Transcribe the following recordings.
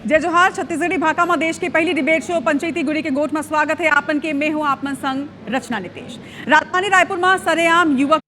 जय जोहार। छत्तीसगढ़ी भाषा में देश की पहली डिबेट शो पंचायती गुड़ी के गोठ में स्वागत है आपन के। मैं हूं आपन संग रचना नितेश। राजधानी रायपुर में सरेआम युवक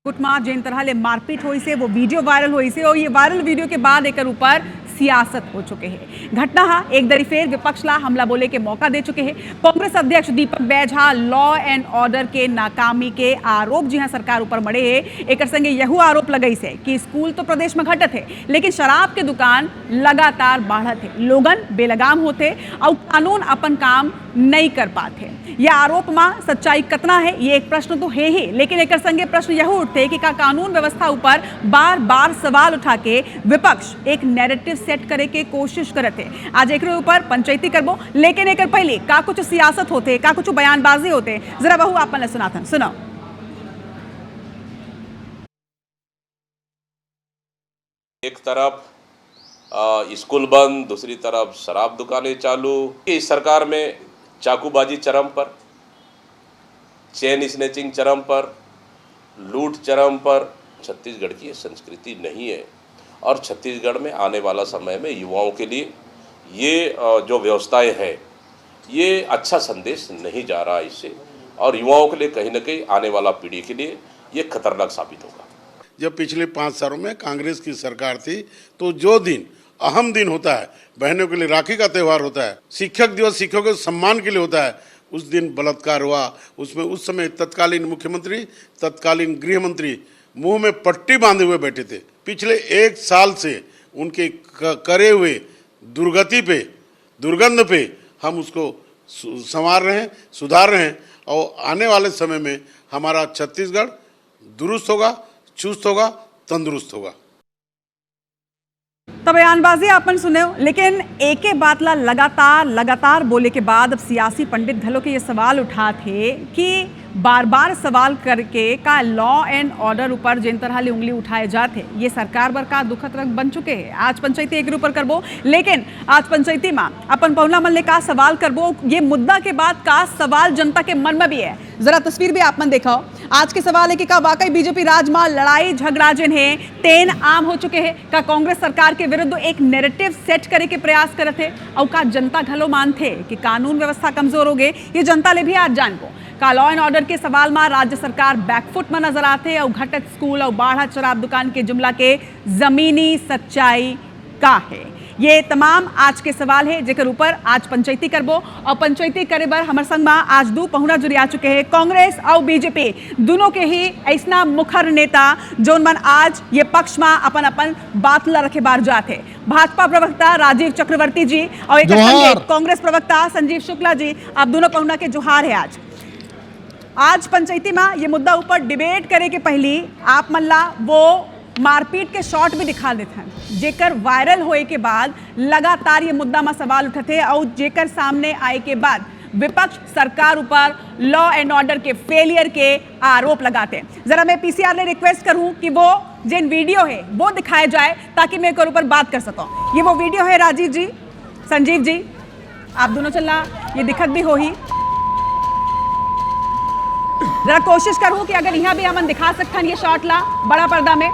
गुट में जिन तरह ले मारपीट हुई से वो वीडियो वायरल हुई से और ये वायरल वीडियो के बाद एक ऊपर सियासत हो चुके हैं। घटना हा एक दरी फेर विपक्ष ला हमला बोले के मौका दे चुके हैं। कांग्रेस अध्यक्ष दीपक बैझा लॉ एंड ऑर्डर के नाकामी के आरोप जी हाँ सरकार ऊपर मड़े है। एक संगे यहू आरोप लगई से कि स्कूल तो प्रदेश में घटत है लेकिन शराब के दुकान लगातार बढ़त है, लोगन बेलगाम होते और कानून अपन काम नहीं कर पाते। यह आरोप में सच्चाई कतना है ये एक प्रश्न तो है ही, लेकिन एक संगे प्रश्न यह उठते कि का कानून व्यवस्था ऊपर बार बार सवाल उठा के विपक्ष एक नैरेटिव सेट करे के कोशिश करते। आज एक ऊपर पंचायती करबो, लेकिन एक पहले का कुछ सियासत होते, का कुछ बयानबाजी होते, जरा बहु आपन सुनाथन सुनो। एक तरफ स्कूल बंद, दूसरी तरफ शराब दुकानें चालू। इस सरकार में चाकूबाजी चरम पर, चेन स्नैचिंग चरम पर, लूट चरम पर। छत्तीसगढ़ की संस्कृति नहीं है और छत्तीसगढ़ में आने वाला समय में युवाओं के लिए ये जो व्यवस्थाएं हैं ये अच्छा संदेश नहीं जा रहा इससे, और युवाओं के लिए कहीं ना कहीं आने वाला पीढ़ी के लिए ये खतरनाक साबित होगा। जब पिछले 5 सालों में कांग्रेस की सरकार थी तो जो दिन अहम दिन होता है, बहनों के लिए राखी का त्यौहार होता है, शिक्षक दिवस शिक्षकों के सम्मान के लिए होता है, उस दिन बलात्कार हुआ। उसमें उस समय तत्कालीन मुख्यमंत्री, तत्कालीन गृह मंत्री मुंह में पट्टी बांधे हुए बैठे थे। पिछले 1 साल से उनके करे हुए दुर्गति पे, दुर्गंध पे हम उसको संवार रहे हैं, सुधार रहे हैं, और आने वाले समय में हमारा छत्तीसगढ़ दुरुस्त होगा, चुस्त होगा, तंदुरुस्त होगा। तो बयानबाजी आपन सुने, लेकिन एक बात ला लगातार बोले के बाद अब सियासी पंडित घलो के ये सवाल उठा थे कि बार बार सवाल करके का लॉ एंड ऑर्डर ऊपर जिन तरह ले उंगली उठाए जाते ये सरकार बर का दुखद रंग बन चुके हैं। आज पंचायती एक ऊपर करबो, लेकिन आज पंचायती में अपन पहुला मन ले का सवाल करबो, ये मुद्दा के बाद का सवाल जनता के मन में भी है। जरा तस्वीर भी आप मन देखो। आज के सवाल है कि का वाकई बीजेपी राज में लड़ाई झगड़ा जिन है तेन आम हो चुके हैं, का कांग्रेस सरकार के विरुद्ध एक नैरेटिव सेट करे के प्रयास करते हैं, और का जनता घलो मानते कि कानून व्यवस्था कमजोर हो गए, ये जनता ले भी आज जानबो। का लॉ एंड ऑर्डर के सवाल में राज्य सरकार बैकफुट में नजर आते और घटत स्कूल और बाढ़ा शराब दुकान के जुमला के जमीनी सच्चाई का है। ये तमाम आज के सवाल है जेकर ऊपर आज पंचायती करबो, और पंचायती करे बर हमर संग में आज 2 पहुना जुड़ी आ चुके हैं। कांग्रेस और बीजेपी दोनों के ही ऐसा मुखर नेता जोन मन आज ये पक्ष में अपन अपन बात ला रखे बार जाते। भाजपा प्रवक्ता राजीव चक्रवर्ती जी और एक कांग्रेस प्रवक्ता संजीव शुक्ला जी, आप दोनों पहुना के जोहार है। आज पंचायती में ये मुद्दा ऊपर डिबेट करे के पहली आप मल्ला वो मारपीट के शॉट भी दिखा देते हैं जेकर वायरल होए के बाद लगातार ये मुद्दा में सवाल उठते और जेकर सामने आए के बाद विपक्ष सरकार ऊपर लॉ एंड ऑर्डर के फेलियर के आरोप लगाते। जरा मैं पीसीआर ने रिक्वेस्ट करूं कि वो जिन वीडियो है वो दिखाया जाए ताकि मैं एक ऊपर बात कर सकूं। ये वो वीडियो है राजीव जी, संजीव जी, आप दोनों चलना, ये दिखत भी हो ही। जरा कोशिश करूं कि अगर यहाँ भी हम दिखा सकते हैं ये शॉट ला बड़ा पर्दा में।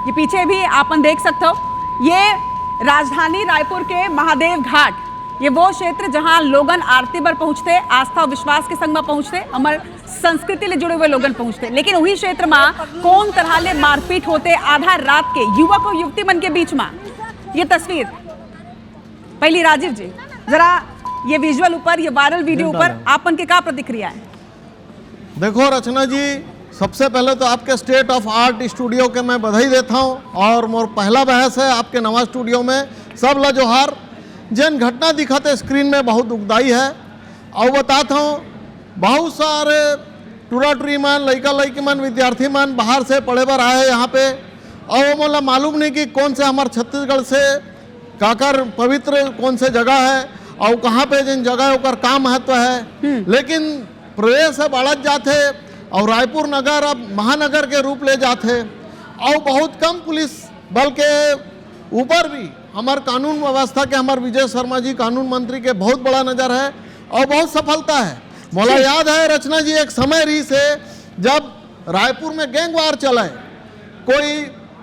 ये पीछे भी आपन देख सकते हो, ये राजधानी रायपुर के महादेव घाट, ये वो क्षेत्र जहां लोगन आरती पर पहुंचते, आस्था और विश्वास के संग में पहुंचते, हमारे संस्कृति ले जुड़े हुए लोगन पहुंचते, लेकिन वही क्षेत्र में कौन तरह ले मारपीट होते आधा रात के युवक और युवती मन के बीच में। ये तस्वीर पहली राजीव जी, जरा ये विजुअल ऊपर, ये वायरल वीडियो ऊपर आपन के क्या प्रतिक्रिया है? देखो रचना जी, सबसे पहले तो आपके स्टेट ऑफ आर्ट स्टूडियो के मैं बधाई देता हूँ, और मोर पहला बहस है आपके नवा स्टूडियो में। सब ला जोहार। जिन घटना दिखाते स्क्रीन में बहुत दुखदाई है, और बताता हूँ बहुत सारे टूरा टूरी मन, लड़का लड़की मन, विद्यार्थी मन बाहर से पढ़े बर आए यहाँ पे, और वो मतलब मालूम नहीं कि कौन से हमारे छत्तीसगढ़ से काकर पवित्र कौन से जगह है और कहाँ पे जिन जगह ओकर का महत्व है, लेकिन प्रदेश से बढ़त जाते और रायपुर नगर अब महानगर के रूप ले जाते, और बहुत कम पुलिस बल के ऊपर भी हमारे कानून व्यवस्था के हमारे विजय शर्मा जी कानून मंत्री के बहुत बड़ा नज़र है और बहुत सफलता है। मोला याद है रचना जी, एक समय रही से जब रायपुर में गैंग वार चलाए, कोई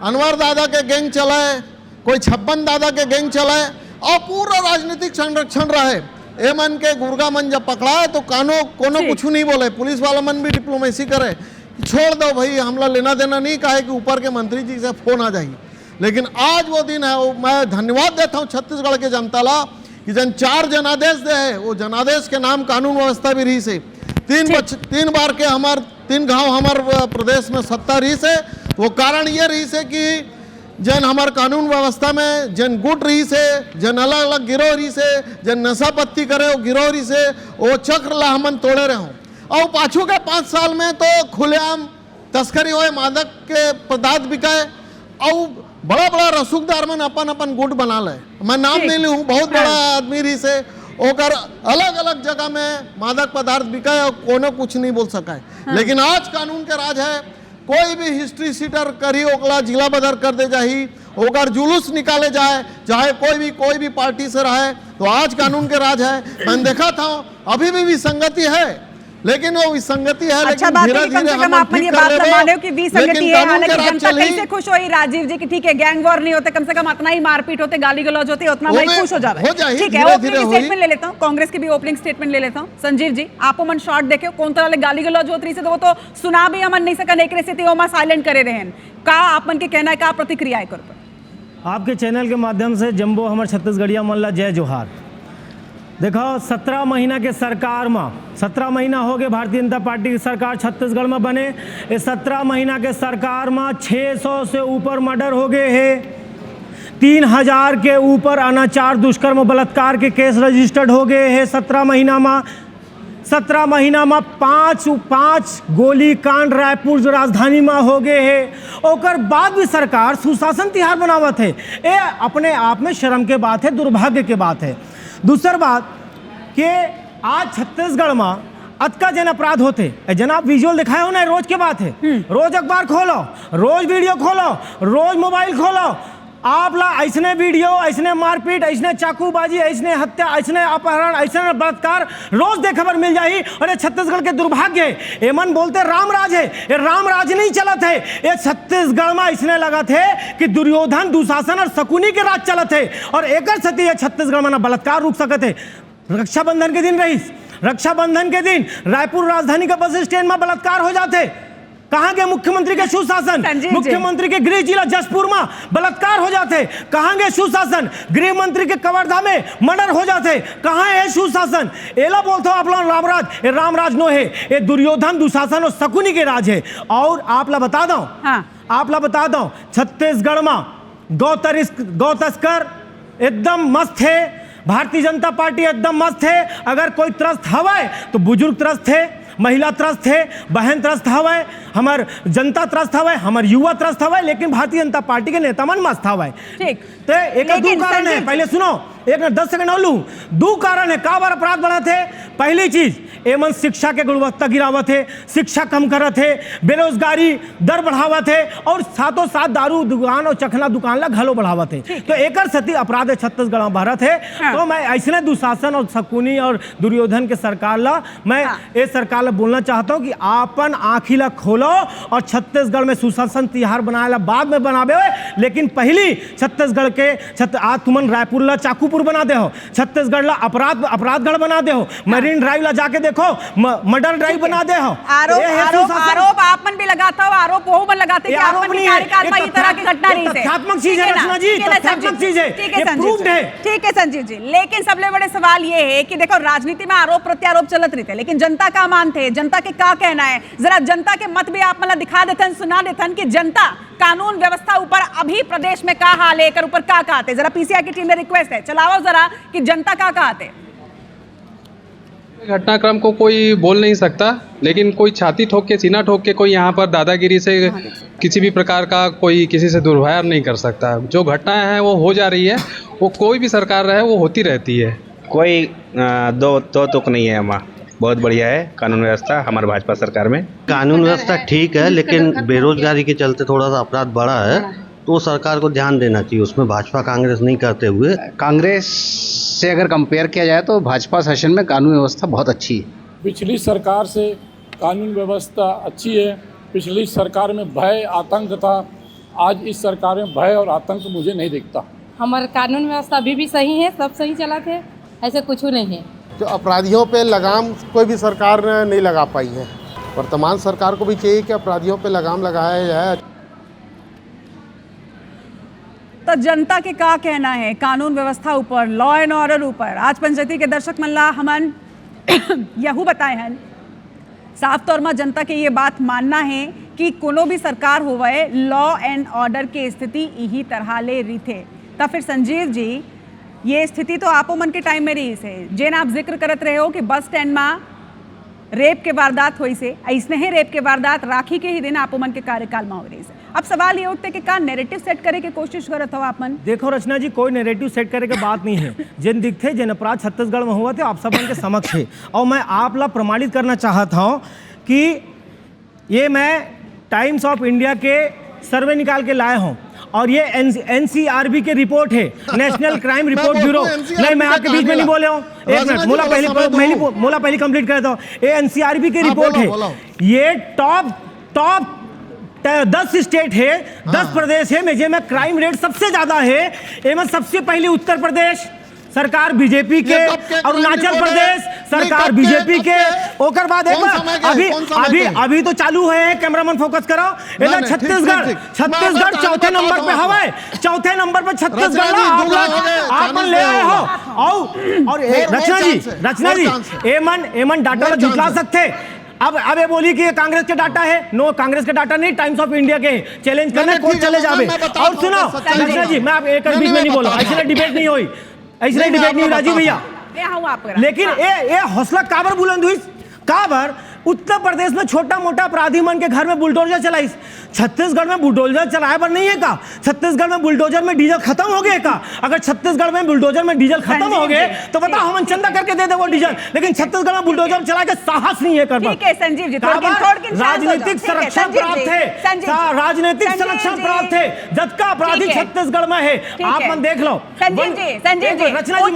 अनवर दादा के गैंग चलाए, कोई छप्पन दादा के गैंग चलाए और पूरा राजनीतिक संरक्षण रहे। ए मन के गुर्गा मन जब पकड़ा तो कोनो कुछ नहीं बोले, पुलिस वाला मन भी डिप्लोमेसी करे, छोड़ दो भाई, हमला लेना देना नहीं, कहे कि ऊपर के मंत्री जी से फोन आ जाएगी। लेकिन आज वो दिन है, वो मैं धन्यवाद देता हूँ छत्तीसगढ़ के जनता ला कि जन 4 जनादेश दे है, वो जनादेश के नाम कानून व्यवस्था भी रही से 3 बार के हमार 3 गांव हमार प्रदेश में सत्ता रही से। वो कारण ये रही से कि जन हमार कानून व्यवस्था में जन गुट रही से, जन अलग अलग गिरोह रही से, जन नशा पत्ती करे वो गिरोह रही से, वो चक्र ला हमन तोड़े रहे हों। और पाछू के 5 साल में तो खुलेआम तस्करी होए, मादक के पदार्थ बिकाए और बड़ा बड़ा रसूखदार मन अपन अपन गुट बना ले। मैं नाम नहीं लूँ, बहुत बड़ा आदमी रही से, ओकर अलग अलग जगह में मादक पदार्थ बिकाए और कोनो कुछ नहीं बोल सका है। लेकिन आज कानून के राज है, कोई भी हिस्ट्री सीटर करी ओकला जिला बदर कर दे जाही, ओकर जुलूस निकाले जाए, चाहे कोई भी पार्टी से रहे, तो आज कानून के राज है। मैंने देखा था अभी भी विसंगति है, लेकिन वो विसंगति है, अच्छा लेकिन बात है धीरे कि कम से धीरे कम आपने ये बात मान हो कि विसंगति है, हालांकि जनता कैसे खुश हुई राजीव जी की ठीक है गैंग वॉर नहीं होते, कम से कम उतना ही मारपीट होते, गाली गलौज होते, उतना मैं खुश हो जाए। ठीक है, ओपनिंग स्टेटमेंट ले लेता हूँ, कांग्रेस की भी ओपनिंग स्टेटमेंट ले लेता हूँ। संजीव जी, आपो मन शॉर्ट देखे कौन तरह गाली गलौज होती से तो वो तो सुना भी हमन नहीं सकन, एक स्थिति वो साइलेंट करे रहे का आप मन के कहना है, का प्रतिक्रिया है कर आपके चैनल के माध्यम से जम्बो हमारे छत्तीसगढ़िया मन ला जय जोहार। देखो 17 महीना के सरकार में 17 महीना हो गए भारतीय जनता पार्टी की सरकार छत्तीसगढ़ में बने। इस 17 महीना के सरकार में 600 से ऊपर मर्डर हो गए हैं, 3000 के ऊपर अनाचार दुष्कर्म बलात्कार के केस रजिस्टर्ड हो गए हैं 17 महीना में। 17 महीना में 5 गोली कांड रायपुर जो राजधानी में हो गए है। और बाद भी सरकार सुशासन तिहार बनावत है, ये अपने आप में शर्म के बात है, दुर्भाग्य के बात है। दूसर बात कि आज छत्तीसगढ़ में अतका जन अपराध होते, जनाब विजुअल दिखाए हो ना, रोज के बात है, रोज अखबार खोलो, रोज वीडियो खोलो, रोज मोबाइल खोलो, आप ला ऐसने वीडियो, ऐसने मारपीट, ऐसने चाकूबाजी, ऐसने हत्या, ऐसने अपहरण, ऐसने बलात्कार रोज देखे पर मिल जाही। और ये छत्तीसगढ़ के दुर्भाग्य है। ये मन बोलते राम राज है, ये राम राज नहीं चलत है, ये छत्तीसगढ़ में ऐसने लगा थे कि दुर्योधन दुशासन और शकुनी के राज चलत है। और एक सती है छत्तीसगढ़ में ना बलात्कार रुक सकते है। रक्षाबंधन के दिन रही, रक्षाबंधन के दिन रायपुर राजधानी का बस स्टैंड में बलात्कार हो जाते, कहाँ गए मुख्यमंत्री के सुशासन? मुख्यमंत्री के गृह जिला जसपुर में बलात्कार हो जाते, कहाँ गए सुशासन? गृह मंत्री के कवर्धा में मर्डर हो जाते, कहाँ है सुशासन? एला बोलते हो आप लोग रामराज, ये रामराज नो है, ये दुर्योधन दुशासन और शकुनी के राज है। और आप ला बता दो, आप ला बता दो, छत्तीसगढ़ में गौ तस्कर एकदम मस्त है, भारतीय जनता पार्टी एकदम मस्त है। अगर कोई त्रस्त हवा तो बुजुर्ग त्रस्त है, महिला त्रस्त है, बहन त्रस्त हवा, हमार जनता त्रस्त हवा, हमार युवा त्रस्त हवा, लेकिन भारतीय जनता पार्टी के नेता मन मस्त हवा। ठीक, तो एक दो कारण है, पहले सुनो, एक ना 10 सेकंड और लूं। 2 कारण है का बार अपराध बढ़ा थे। पहली चीज एमन शिक्षा के गुणवत्ता गिरावत है, शिक्षा कम करत है, बेरोजगारी दर बढ़ावत है, और साथों साथ दारू दुकान और चखना दुकान ला घलो बढ़ावत है। तो एक सती अपराध है छत्तीसगढ़ में भारत है। तो मैं ऐसे दुशासन और शकुनी और दुर्योधन के सरकार ला, मैं ये सरकार ला बोलना चाहता हूँ कि आपन आँखी ला खोलो और छत्तीसगढ़ में सुशासन तिहार बनाए ला बाद में बनाबे, लेकिन पहली छत्तीसगढ़ के आज तुमन रायपुर ला चाकूपुर बना दे हो, छत्तीसगढ़ ला अपराधगढ़ बना दे हो, मरीन ड्राइव ला जाके देखो मर्डर ड्राइव बना दे हो। आरोप आपन भी लगाता हो, आरोप वो मन लगाते कि आपन के कार्यकाल में इस तरह की घटना रही है। तथ्यात्मक चीज है रचना जी, तथ्यात्मक चीज है, ये प्रूव्ड है। ठीक है संजीव जी, लेकिन सबसे बड़े सवाल ये है कि देखो राजनीति में आरोप प्रत्यारोप चलत रही थे, लेकिन जनता का मानते, जनता के क्या कहना है, जरा जनता के मत भी आप मतलब दिखा देते, सुना देते कि जनता कानून व्यवस्था ऊपर अभी प्रदेश में क्या हाल है, ऊपर क्या कहते। जरा पीसीआई की टीम ने रिक्वेस्ट है, चलाओ जरा कि जनता क्या कहते। घटनाक्रम को कोई बोल नहीं सकता, लेकिन कोई छाती ठोक के, सीना ठोक के कोई यहाँ पर दादागिरी से किसी भी प्रकार का कोई किसी से दुर्व्यवहार नहीं कर सकता। जो घटनाएं हैं वो हो जा रही है, वो कोई भी सरकार रहे वो होती रहती है। कोई दो तुक नहीं है। हमारा बहुत बढ़िया है कानून व्यवस्था हमारे भाजपा सरकार में। कानून व्यवस्था ठीक है, लेकिन बेरोजगारी के चलते थोड़ा सा अपराध बढ़ा है, तो सरकार को ध्यान देना चाहिए उसमें, भाजपा कांग्रेस नहीं करते हुए। कांग्रेस से अगर कंपेयर किया जाए तो भाजपा शासन में कानून व्यवस्था बहुत अच्छी है। पिछली सरकार से कानून व्यवस्था अच्छी है। पिछली सरकार में भय आतंक था, आज इस सरकार में भय और आतंक मुझे नहीं दिखता। हमारा कानून व्यवस्था अभी भी सही है, सब सही चला थे, ऐसे कुछ नहीं है। जो अपराधियों पे लगाम कोई भी सरकार नहीं लगा पाई है, वर्तमान सरकार को भी चाहिए कि अपराधियों पे लगाम लगाया जाए। तो जनता के का कहना है कानून व्यवस्था ऊपर, लॉ एंड ऑर्डर ऊपर? आज पंचायती के दर्शक मल्ला हमन यहू बताए हैं साफ तौर में जनता के ये बात मानना है कि कोनो भी सरकार होवे लॉ एंड ऑर्डर के स्थिति यही तरह ले रही थे। तो फिर संजीव जी, ये स्थिति तो आपो मन के टाइम में रही से, जेन आप जिक्र करत रहे हो कि बस स्टैंड में रेप के वारदात हुई से, ऐसने ही रेप के वारदात राखी के ही दिन आपो मन के कार्यकाल में हो रही से। अब सवाल ये उठते कि का नैरेटिव सेट करे के कोशिश करत हो आप मन? देखो रचना जी, कोई नैरेटिव सेट करे के बात नहीं है। जिन दिखते जिन अपराध छत्तीसगढ़ में हुआ थे आप सब के समक्ष है, और मैं आप ला प्रमाणित करना चाहता हूँ कि ये मैं टाइम्स ऑफ इंडिया के सर्वे निकाल के लाया हूँ, और ये एनसीआरबी की रिपोर्ट है, नेशनल क्राइम रिपोर्ट ब्यूरो। नहीं, मैं आपके बीच में नहीं बोले हूँ, एक मिनट, मोला पहली कंप्लीट करता हूँ। ये एनसीआरबी की रिपोर्ट है, ये टॉप 10 स्टेट है, 10 प्रदेश है में क्राइम रेट सबसे ज्यादा है। इनमें सबसे पहले उत्तर प्रदेश सरकार बीजेपी के, अरुणाचल प्रदेश सरकार बीजेपी के, ओकर बाद अभी तो चालू है, कैमरामैन फोकस करो, इधर छत्तीसगढ़ चौथे नंबर पे हवा, चौथे नंबर पे छत्तीसगढ़ आप ले आए हो। और रचना जी एमन डाटा जुटला सकते। अब ये बोली कि कांग्रेस के डाटा है, नो, कांग्रेस के डाटा नहीं, टाइम्स ऑफ इंडिया के चैलेंज करने कोर्ट चले जावे। और सुनो रचना जी, मैं आप एक बीच में नहीं बोला, ऐसे डिबेट नहीं हुई, ऐसे डिबेट नहीं, राजीव भैया। लेकिन ये हौसला काबर बुलंद हुई, काबर उत्तर प्रदेश में छोटा मोटा अपराधी मन के घर में बुलडोजर चलाई, छत्तीसगढ़ में बुलडोजर चलाए पर नहीं है का? छत्तीसगढ़ में बुलडोजर में डीजल खत्म हो गए का? अगर छत्तीसगढ़ में बुलडोजर में डीजल खत्म हो गए तो बताओ हम चंदा करके दे दे वो डीजल, लेकिन छत्तीसगढ़ में बुलडोजर चला के साहस नहीं है कर। ठीक है संजीव जी, राजनीतिक संरक्षण प्राप्त है, राजनीतिक संरक्षण प्राप्त है, जब का अपराधी छत्तीसगढ़ में है। आप मन देख लो संजीव जी, रचना जी,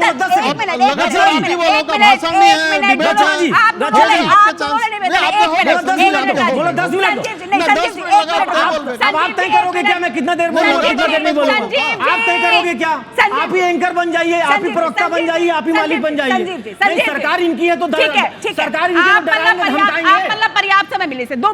बोलो 10 मिनट। अब आप तय करोगे क्या मैं कितना देर बोलूँ, कितना देर नहीं बोलूँ? आप तय करोगे क्या? आप ही एंकर बन जाइए, आप ही प्रवक्ता बन जाइए, आप ही मालिक बन जाइए। नहीं, सरकार इनकी है तो सरकार मतलब पर्याप्त समय मिले से 2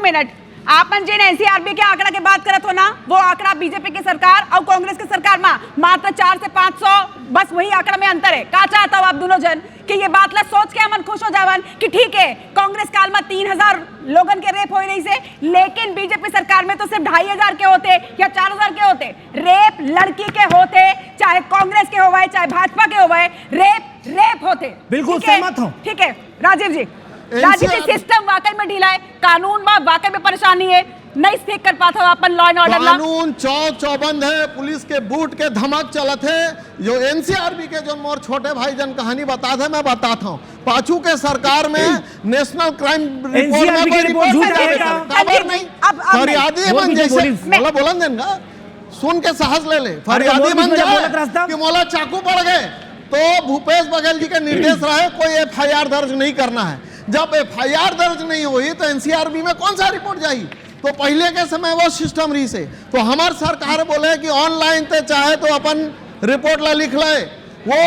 मिनट आप जिन एनसीआरबी के आंकड़ा के बात करत हो ना, वो आंकड़ा बीजेपी की सरकार और कांग्रेस की सरकार में मात्र 400 से 500, बस वही आंकड़ा में अंतर है। का चाहता हो आप दोनों जन कि ये बात ला सोच के मन खुश हो जावन कि ठीक है कांग्रेस काल में 3000 लोगन के रेप हो रही से, लेकिन बीजेपी सरकार में तो सिर्फ 2500 के होते या 4000 के होते। रेप लड़की के होते, चाहे कांग्रेस के होवे चाहे भाजपा के होवे, रेप होते। बिल्कुल सहमत हूं। ठीक है राजीव जी, राजनीतिक सिस्टम वाकई में ढीला है, कानून में वाकई में परेशानी है, नहीं सीख कर पाता अपन लॉ एंड ऑर्डर ला। कानून चौबंद है, पुलिस के बूट के धमक चलत है। जो एनसीआरबी के जो मोर छोटे भाई जन कहानी बता थे, मैं बताता हूँ। पाछू के सरकार में नेशनल क्राइम रिपोर्ट फरियादी बन जैसे बोलन देगा, सुन के साहस ले ले, फरियादी बन जाए कि मोला चाकू पड़ गए तो भूपेश बघेल जी के निर्देश रहे कोई एफआईआर दर्ज नहीं करना है। जब एफआईआर दर्ज नहीं हुई तो एनसीआरबी में कौन सा रिपोर्ट जाएगी? तो पहले के समय वो सिस्टम रही से, तो हमार सरकार बोले कि ऑनलाइन ते चाहे तो अपन रिपोर्ट ला लिख ले, वो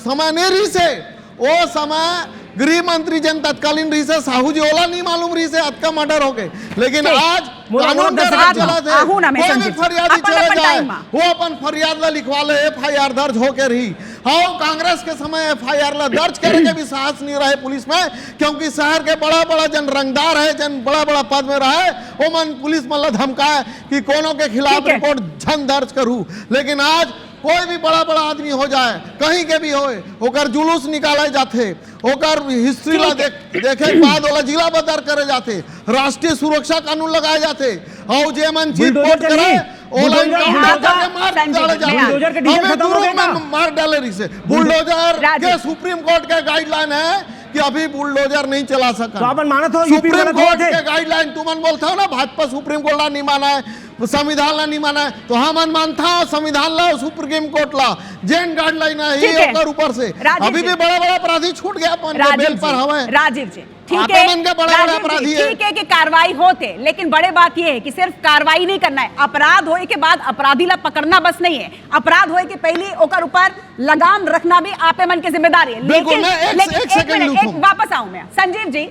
समय नहीं रही से। वो समय गृह मंत्री जन तत्कालीन रही से, साहू जी ओला नहीं मालूम रही से अतका मर्डर हो गए, लेकिन आज कानून के राज चला थे, कोई भी फरियादी चले जाए वो अपन फरियाद ला लिखवा ले, एफआईआर दर्ज होके रही। हाँ, कांग्रेस के समय एफआईआर ला दर्ज करने के भी साहस नहीं रहे पुलिस में, क्योंकि शहर के बड़ा जन रंगदार है, जन बड़ा पद में रहे, वो मन पुलिस मतलब धमकाए कि कोनो के खिलाफ रिपोर्ट झन दर्ज करूं। लेकिन आज कोई भी बड़ा आदमी हो जाए, कहीं के भी होए, ओकर जुलूस निकाले जाते, ओकर हिस्ट्री ला देखे बाद वाला जिला बदर करे जाते, राष्ट्रीय सुरक्षा कानून लगाए जाते, और जे मन चीट पोट करे मार डाले रही से। बुलडोजर के सुप्रीम कोर्ट के गाइडलाइन है कि अभी बुलडोजर नहीं चला सका। तो अपन मानत हो सुप्रीम कोर्ट के गाइडलाइन, तुमन बोलता हो ना भाजपा सुप्रीम कोर्ट नहीं माना है, संविधान ला नहीं माना है तो हम मानता हूँ संविधान ला सुप्रीम कोर्ट ला जेन गाइडलाइन है ठीक है। ऊपर से राजीव अभी जी। भी बड़ा बड़ा अपराधी छूट गया अपन के बेल पर हवा है। राजीव जी ठीक आपे है, मन के बड़े बड़े अपराधी है। ठीक है कि कार्रवाई होते, लेकिन बड़े बात यह है कि सिर्फ कार्रवाई नहीं करना है, अपराध होए के बाद अपराधी ला पकड़ना बस नहीं है, अपराध होए के पहले ओकर ऊपर लगाम रखना भी आपे मन की जिम्मेदारी है। बिल्कुल, लेकिन मैं एक लेकिन सेकंड एक लूटूं। वापस आऊं मैं संजीव जी,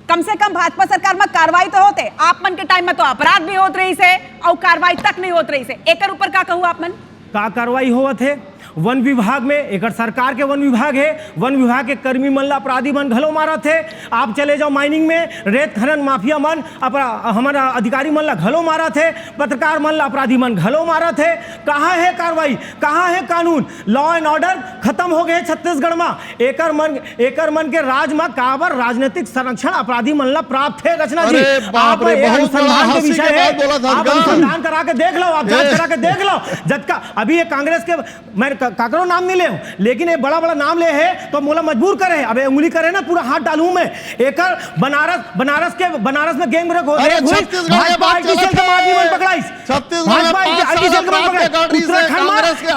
कम से कम भाजपा सरकार में कार्रवाई तो होते, आप मन के टाइम में तो अपराध भी होत रही से और कार्रवाई तक नहीं होत रही से, एकर ऊपर का कहूं आप मन का कार्रवाई हुआ थे वन विभाग में, एक सरकार के वन विभाग है, वन विभाग के कर्मी मन ला अपराधी मन घलो मारा थे। आप चले जाओ माइनिंग में, रेत खनन माफिया मन हमारा अधिकारी मन ला घलो मारा थे, पत्रकार मन ला अपराधी मन घलो मारा थे। कहाँ है कार्रवाई, कहाँ है कानून? लॉ एंड ऑर्डर खत्म हो गए छत्तीसगढ़ में। एकर मन के राज में काबर राजनीतिक संरक्षण अपराधी मन ला प्राप्त है। रचना जी आप अनुसंधान के विषय है, आप अनुसंधान करा के देख लो, आप जांच करा के देख लो। जबकि अभी ये कांग्रेस के मैं काकरो नाम नहीं ले, लेकिन ये बड़ा बड़ा नाम ले है तो मोला मजबूर करे, अबे उंगली करे ना पूरा हाथ डालूं मैं। एकर बनारस में गैंग रेप हो गया, भाजपा आईटीसीएल के माध्यम से पकड़ाई,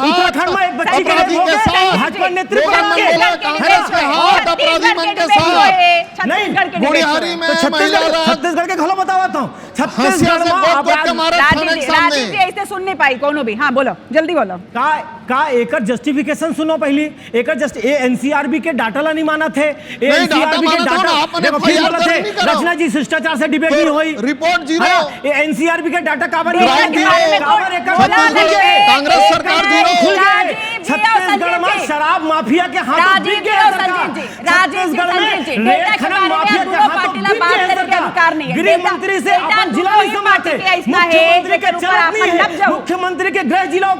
उत्तराखंड में एक बच्ची के रेप हो गए, भाजपा नेतृत्व छत्तीसगढ़ के घलो बताता हूँ, छत्तीसगढ़ में राजीव जी ऐसे सुन नहीं पाई कोनो भी। हाँ बोलो, जल्दी बोलो। का एकर जस्टिफिकेशन सुनो पहली, एकर जस्ट एनसीआरबी के डाटा ला नहीं माना थे, एनसीआरबी के डाटा देखो फिर बोला थे रचना जी शिष्टाचार से डिबेट नहीं हुई, रिपोर्ट जीरो, एनसीआरबी के डाटा काबर कांग्रेस सरकार जीरो, छत्तीसगढ़ में शराब माफिया के हाथों बिक गए सरकार, छत्तीसगढ़ में रेत खनन माफिया के हाथों बिक गए सरकार, गृह मंत्री से अपन जिला नहीं समाते, मुख्यमंत्री के चलत नहीं है, मुख्यमंत्री के गृह जिला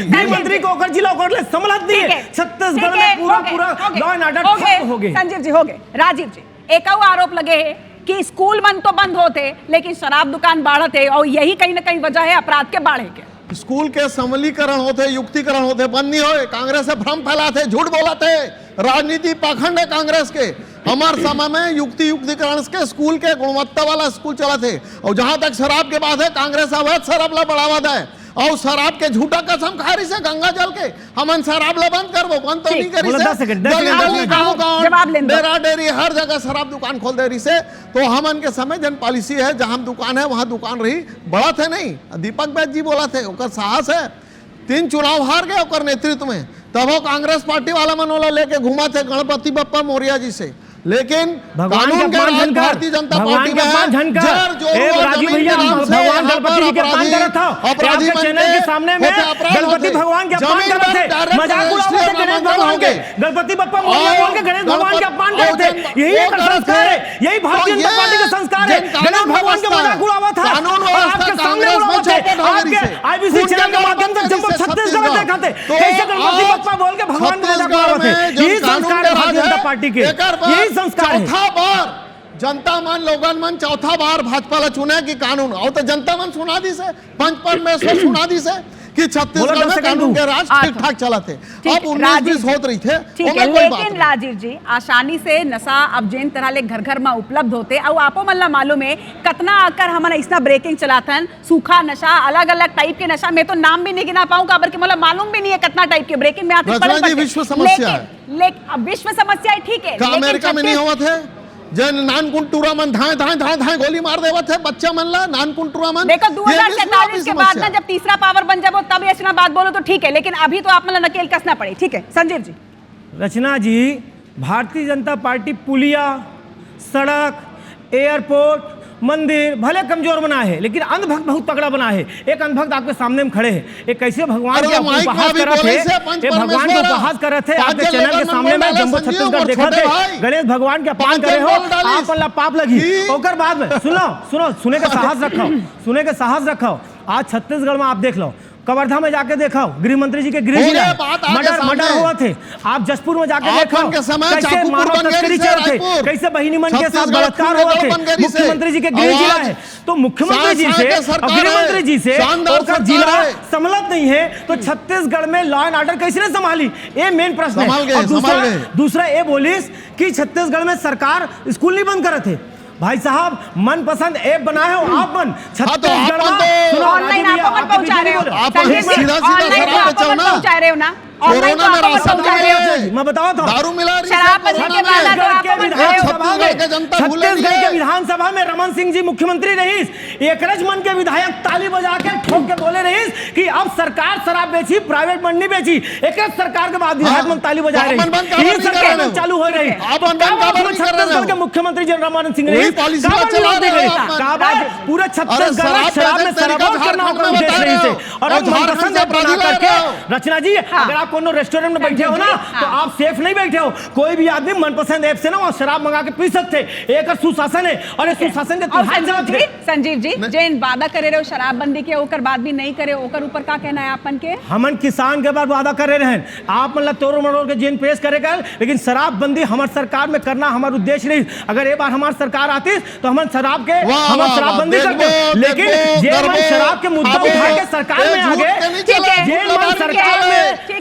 गृह मंत्री को ओकर जिला ओकर संभलत नहीं है। छत्तीसगढ़ में पूरा लॉ एंड ऑर्डर खत्म हो गए। संजीव जी हो गए। राजीव जी एक और आरोप लगे है कि स्कूल बंद तो बंद होते लेकिन शराब दुकान बढ़त है और यही कहीं ना कहीं वजह है अपराध के बढ़े के। स्कूल के समलीकरण होते, युक्तिकरण होते, बंद नहीं होए, कांग्रेस से भ्रम फैलाते, झूठ बोलाते, राजनीति पाखंड है कांग्रेस के। हमारे समय में युक्तिकरण के स्कूल के गुणवत्ता वाला स्कूल चला थे, और जहां तक शराब के बात है कांग्रेस अवैध शराब ला बढ़ावा दे और शराब के झूठा कसम खा रही से गंगा जल के हमन शराब ला बंद करबो, बंद तो नहीं करी से, गाँव डेरा डेरी हर जगह शराब दुकान खोल दे रही से। तो हमन के समय जन पॉलिसी है जहां दुकान है वहां दुकान रही, बड़ा थे नहीं। दीपक बैद जी बोला थे ओकर साहस है, 3 चुनाव हार गए ओकर नेतृत्व में, तब वो कांग्रेस पार्टी वाला मनोला लेके घुमा थे गणपति बप्पा मौर्य जी से। लेकिन कानून के राज भारतीय जनता पार्टी में राजीव भैया भगवान गणपति जी के अपमान कर रहा था, आपके चैनल के सामने में गणपति भगवान के अपमान कर रहे थे, मजाक उड़ाते थे गणेश भगवान के, गणपति बप्पा मौर्य बोल के गणेश भगवान के अपमान करते थे। यही एक संस्कार है, यही भारतीय जनता पार्टी का संस्कार है। गणेश भगवान के मजाक उड़ावा था और आपके सामने उड़ावा थे, आपके आईबीसी चैनल के माध्यम से जब छत्तीसगढ़ में देखा थे कैसे गणपति बप्पा बोल के भगवान के मजाक उड़ावा थे। यही संस्कार है भारतीय जनता पार्टी के, यही चौथा बार जनता मन लोगन मन चौथा बार भाजपा ला चुने की कानून और तो जनता मन सुना दी से पंच परमेश्वर सुना दी से कि छत्तीसगढ़ में कानून के राज ठीक ठाक चला थे। अब 19-20 होत रही थे, ठीक है। लेकिन राजीव जी आसानी से नशा अब जिन तरह ले घर घर में उपलब्ध होते और आपो मन ला मालूम है कितना आकर हमारा इतना ब्रेकिंग चलाथन, सूखा नशा, अलग अलग टाइप के नशा, मैं तो नाम भी नहीं गिना पाऊंगा काबर के मतलब मालूम भी नहीं है कितना टाइप के ब्रेकिंग में आते। विश्व समस्या है, विश्व समस्या है ठीक है, अमेरिका में नहीं हुआ थे जन नानकुंटूरा मन धाए गोली मार देवा थे बच्चा मन ला नानकुंटूरा मन। देखो 2047 के बाद ना जब तीसरा पावर बन जाबो तब ऐसा बात बोलो तो ठीक है, लेकिन अभी तो आप मतलब नकेल कसना पड़े। ठीक है संजीव जी। रचना जी भारतीय जनता पार्टी पुलिया, सड़क, एयरपोर्ट, मंदिर भले कमजोर बना है लेकिन अंधभक्त बहुत तगड़ा बना है। एक अंधभक्त आपके सामने में खड़े हैं, एक कैसे भगवान के उपहास कर रहे थे, ये भगवान के उपहास कर रहे थे आपके चैनल के सामने में जम्मू छत्तीसगढ़ देखा थे, गणेश भगवान के अपमान करे हो आप अल्लाह पाप लगी। ओकर बाद में सुने का साहस रखो, सुने का साहस रखो। आज छत्तीसगढ़ में आप देख लो, कवर्धा में जाके देखो गृह मंत्री जी के गृह जिला मर्डर हुआ थे, आप जसपुर में जाके देखो कैसे मानव तस्करी चल थे, कैसे बहिनी मन के साथ बलात्कार हुआ थे, मुख्यमंत्री जी के गृह जिला है। तो मुख्यमंत्री जी से और गृह मंत्री जी से और जिला सम्मिलित नहीं है तो छत्तीसगढ़ में लॉ एंड ऑर्डर कैसे ने संभाली, ये मेन प्रश्न है। दूसरा ये बोलिस कि छत्तीसगढ़ में सरकार स्कूल नहीं बंद कर रहे थे, भाई साहब मनपसंद ऐप बनाए हो आप मन छत्तीसगढ़ आप में। तो ऑनलाइन आप पहुंचा रहे हो, आप सीधा पहुंचा रहे हो ना। कोरोना में राशन मैं बताओ तो दारू मिला रही शराब बंदी के बाद छत्तीसगढ़ के विधानसभा में रमन सिंह जी मुख्यमंत्री रहीस, एकरज मन के विधायक ताली बजा के ठोक के बोले रहीस कि अब सरकार शराब बेची, प्राइवेट मंडी बेची। एकरज सरकार के बाद विधायक मन ताली बजा रही, ये सरकार चालू हो रही। छत्तीसगढ़ के मुख्यमंत्री जी रमन सिंह रहीस पूरे छत्तीसगढ़ शराब में शराब करना अपना उद्देश्य रही से। और अब मनपसंद ऐप बना करके रचना जी, अगर आप कोनो रेस्टोरेंट में बैठे हो ना तो आप सेफ नहीं बैठे हो। कोई भी आदमी मनपसंद ऐप से ना वहाँ शराब मंगा के पी सकते। एक सुशासन है और सुशासन के संजीव जी जैन वादा करे रहे हो शराबबंदी के, ओकर बाद भी नहीं करे, ओकर ऊपर का कहना है आपन के? हमन किसान के बाद वादा करे रहे आप मतलब तोड़ मरोड़ के जेन पेश करे गए, लेकिन शराबबंदी हमारे सरकार में करना हमारा उद्देश्य नहीं। अगर एक बार हमारी सरकार आती तो हम शराब के हम शराबबंदी करते, लेकिन जेन मन शराब के मुद्दा उठा के सरकार में आगे, जेन मन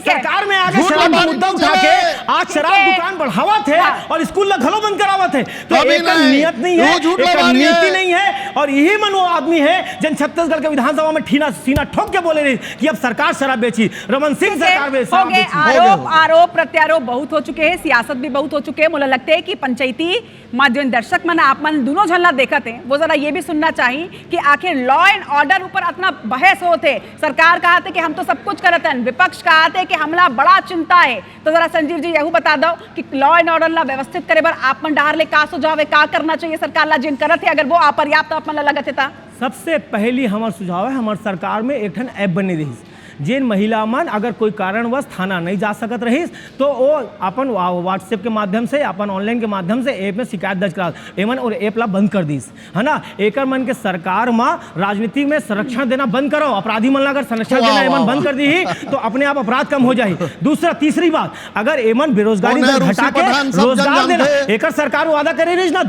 सरकार में आगे शराब का मुद्दा उठा के आज शराब दुकान बढ़ावा थे और स्कूल घलो बंद करावा थे, तो एक नियत नहीं है, एक नीति नहीं है। और यही मन वो आदमी है जिन छत्तीसगढ़ के विधानसभा में सीना ठोक के बोले रही कि अब सरकार शराब बेची, रमन सिंह सरकार बेची। आरोप प्रत्यारोप बहुत हो चुके हैं, सियासत भी बहुत हो चुके हैं। मुझे लगता है कि पंचायती माध्यम दर्शक मन आप मन दोनों झलना देखते हैं, वो जरा ये भी सुनना चाहिए कि आखिर लॉ एंड ऑर्डर ऊपर इतना बहस होते। सरकार कहते कि हम तो सब कुछ करते हैं, विपक्ष कहते कि हमला बड़ा चिंता है। तो जरा संजीव जी यहू बता दो कि लॉ एंड ऑर्डर ला व्यवस्थित करे बर आप मन डार ले का सुझाव है, का करना चाहिए सरकार ला जिन करत है, अगर वो अपर्याप्त आप मन लगत है? सबसे पहली हमारा सुझाव है हमारे सरकार में एक ठन ऐप बनी रही, जिन महिला मन अगर कोई कारणवश थाना नहीं जा सकत रही तो वो अपन व्हाट्सएप के माध्यम से, अपन ऑनलाइन के माध्यम से ऐप में शिकायत दर्ज करा एमन और ऐप ला बंद कर दीस, है ना। एक मन के सरकार में राजनीति में संरक्षण देना बंद करो, अपराधी मन अगर संरक्षण देना एमन बंद कर दी तो अपने आप अपराध कम हो जाए। दूसरा तीसरी बात, अगर एमन बेरोजगारी दर घटा के रोजगार देना, एक सरकार वादा करे रही ना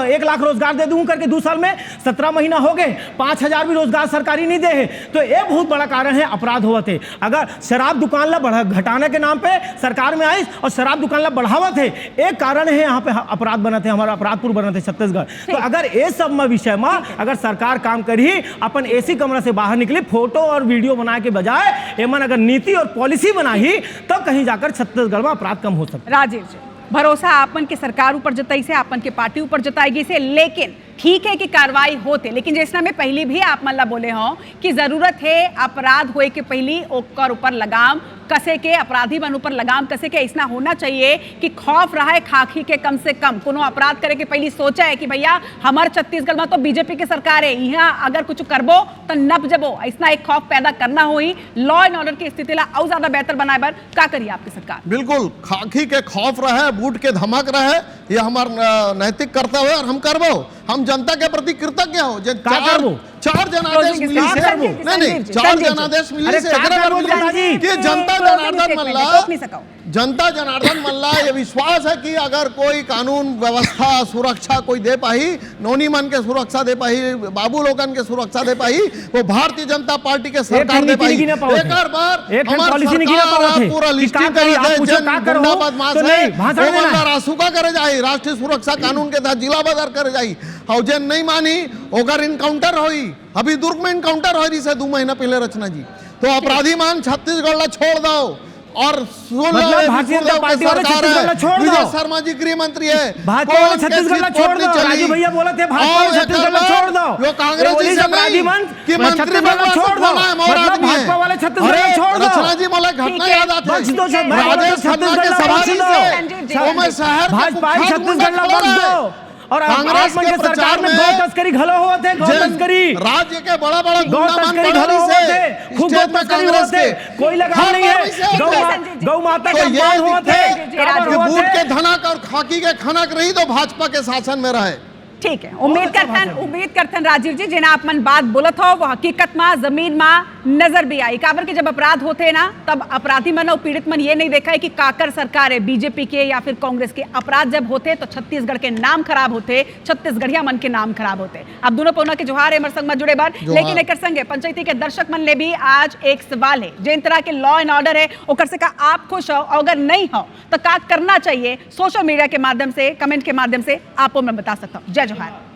1 लाख रोजगार दे दूं करके 2 साल में 17 महीना हो गए, 5000 भी रोजगार सरकारी नहीं दे है, तो ये बहुत बड़ा कारण है अपराध हुआ थे। अगर शराब दुकान ला घटाने के नाम पे सरकार में आई और शराब दुकान ला बढ़ावा थे, एक कारण है यहाँ पे अपराध बना थे, हमारा अपराधपुर बना थे छत्तीसगढ़। तो अगर ये सब में विषय में अगर सरकार काम करी, अपन एसी कमरा से बाहर निकली, फोटो और वीडियो बनाए के बजाय एमन अगर नीति और पॉलिसी बनाई तो कहीं जाकर छत्तीसगढ़ में अपराध कम हो सकता। राजीव जी, भरोसा आपन के सरकार ऊपर जताई से, आपन के पार्टी ऊपर जताएगी से, लेकिन ठीक है कि कार्रवाई होते, लेकिन जैसा में पहले भी आप मल्ला बोले हो कि जरूरत है अपराध होए के पहले ओकर ऊपर लगाम कसे के, अपराधी बन ऊपर लगाम कसे के। ऐसा होना चाहिए कि खौफ रहा है खाकी के, कम से कम कोनो अपराध करे के पहले सोचा है कि भैया हमारे छत्तीसगढ़ में तो बीजेपी के सरकार है, यहाँ अगर कुछ करबो तो नप जबो। ऐसा एक खौफ पैदा करना हुई, लॉ एंड ऑर्डर की स्थिति ला और ज्यादा बेहतर बनाए बर का करिए आपकी सरकार? बिल्कुल, खाकी के खौफ रहे, बूट के धमक रहे, ये हमारा नैतिक कर्तव्य है और हम करबो। हम जनता के प्रति कृतज्ञ हो। चार जनादेश मिली से, नहीं 4 जनादेश मिली से कि जनता जनार्दन मल्ला ये विश्वास है कि अगर कोई कानून व्यवस्था सुरक्षा कोई दे पाही, नोनी मन के सुरक्षा दे पाही, बाबू लोगन के सुरक्षा दे पाही, वो भारतीय जनता पार्टी के सरकार दे पाही। एक बार पूरा लिस्टिंग रासुका करे जाए, राष्ट्रीय सुरक्षा कानून के तहत जिला बदर करे जाए, और जे नहीं मानी ओकर इनकाउंटर होई। अभी दुर्ग में इनकाउंटर हो रही से 2 महीना पहले रचना जी। तो अपराधी मान छत्तीसगढ़ ला छोड़ दो और भारतीय जनता पार्टी वाले छत्तीसगढ़ ला छोड़ दो। विजय शर्मा जी गृह मंत्री है, भाजपा वाले छत्तीसगढ़ ला छोड़ दो। राजू भैया बोले थे भाजपा वाले छत्तीसगढ़ ला छोड़ दो। यो कांग्रेस जी से नहीं कि मंत्री बनवा छोड़ दो, भाजपा वाले छत्तीसगढ़ ला छोड़ दो। रचना जी मोला घटना याद आती है, राजेश खन्ना के सभापति से वो मैं शहर भाजपा छत्तीसगढ़ ला बंद दो। और कांग्रेस के सरकार में गौ तस्करी घलो हुआ थे, गौ तस्करी राज्य के बड़ा बड़ा गौ तस्करी घलो हुआ थे, खूब गौ तस्करी हुआ थे, कोई लगा नहीं है। गौ माता का अपमान हुआ थे, बूट के धनक और खाकी के खनक रही तो भाजपा के शासन में रहे। ठीक है, उम्मीद करते राजीव जी जिन्हें आप मन बात बोलत हो वो हकीकत में जमीन में नजर भी आई। काबर के जब अपराध होते हैं ना, तब अपराधी मन और पीड़ित मन ये नहीं देखा है कि काकर सरकार है, बीजेपी के या फिर कांग्रेस के। अपराध जब होते तो छत्तीसगढ़ के नाम खराब होते, छत्तीसगढ़िया मन के नाम खराब होते। अब दोनों पौना के जोहार है, संग जुड़े बार, लेकिन एक संगे पंचायती के दर्शक मन ले भी आज एक सवाल है। जिन तरह के लॉ एंड ऑर्डर है ओकर से का आप खुश हो, अगर नहीं हो तो का करना चाहिए? सोशल मीडिया के माध्यम से, कमेंट के माध्यम से आपको मैं बता सकता हूँ। जय जोहार।